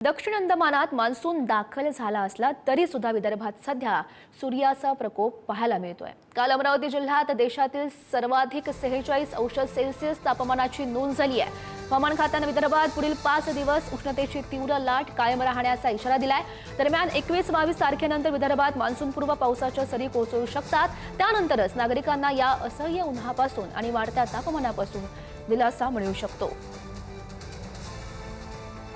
दक्षिण अंदमानात मान्सून दाखल झाला असला तरी सुद्धा विदर्भात सध्या सूर्याचा प्रकोप पाहायला मिळतोय। काल अमरावती जिल्ह्यात देशातील सर्वाधिक 46°C तापमानाची नोंद झाली आहे। हवामान खात्याने विदर्भात पुढील 5 दिवस उष्णतेची तीव्र लाट कायम राहण्याचा इशारा दिलाय। दरम्यान 21-22 तारखेनंतर विदर्भात मान्सूनपूर्व पावसाच्या सरी कोसळू शकतात। त्यानंतरच नागरिकांना या असह्य उन्हापासून आणि वाढत्या तापमानापासून दिलासा मिळू शकतो।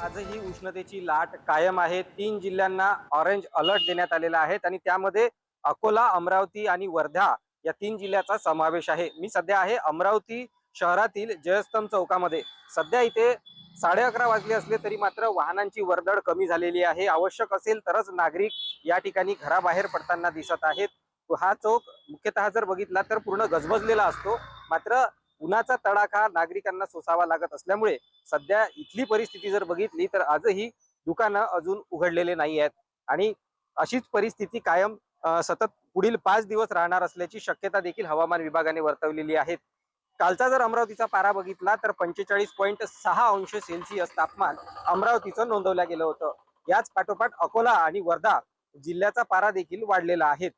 आजही उष्णतेची लाट कायम आहे। 3 जिल्ह्यांना ऑरेंज अलर्ट देण्यात आलेला आहे आणि त्यामध्ये अकोला, अमरावती आणि वर्धा या 3 जिल्ह्याचा समावेश आहे। मी सध्या आहे अमरावती शहरातील जयस्तंभ चौकामध्ये। सध्या इथे 11:30 वाजले असले तरी मात्र वाहनांची वर्दळ कमी झालेली आहे। आवश्यक असेल तरच नागरिक या ठिकाणी घराबाहेर पडताना दिसत आहेत। हा चौक मुख्यतः जर बघितला तर पूर्ण गजबजलेला असतो, मात्र उन्हाचा तडाखा नागरिकांना सोसावा लागत असल्यामुळे सध्या इथली परिस्थिती जर बघितली तर आजही दुकानं अजून उघडलेले नाही आहेत आणि अशीच परिस्थिती कायम सतत पुढील 5 दिवस राहणार असल्याची शक्यता देखील हवामान विभागाने वर्तवलेली आहे। कालचा जर अमरावतीचा पारा बघितला तर 45.6° तापमान अमरावतीचं नोंदवलं गेलं होतं। याच पाठोपाठ अकोला आणि वर्धा जिल्ह्याचा पारा देखील वाढलेला आहे।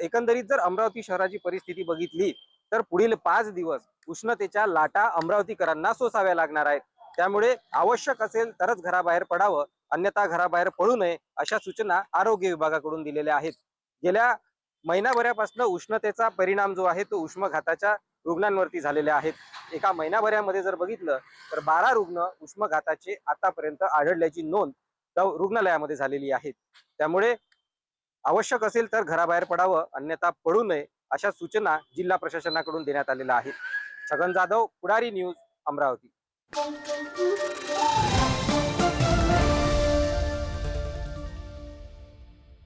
एकंदरीत जर अमरावती शहराची परिस्थिती बघितली तर पुढील 5 दिवस उष्णतेच्या लाटा अमरावतीकरांना सोसाव्या लागणार आहेत। त्यामुळे आवश्यक असेल तरच घराबाहेर पडावं, अन्यथा घराबाहेर पडू नये अशा सूचना आरोग्य विभागाकडून दिलेल्या आहेत। गेल्या महिनाभरापासून उष्णतेचा परिणाम जो आहे तो उष्माघाताच्या रुग्णांवरती झालेले आहेत। एका महिनाभरामध्ये जर बघितलं तर 12 रुग्ण उष्माघाताचे आतापर्यंत आढळल्याची नोंद रुग्णालयामध्ये झालेली आहे। त्यामुळे आवश्यक असेल तर घराबाहेर पडावं, अन्यथा पडू नये अशा सूचना जिल्हा प्रशासनाकडून देण्यात आलेल्या आहेत। छगन जाधव, पुढारी न्यूज, अमरावती।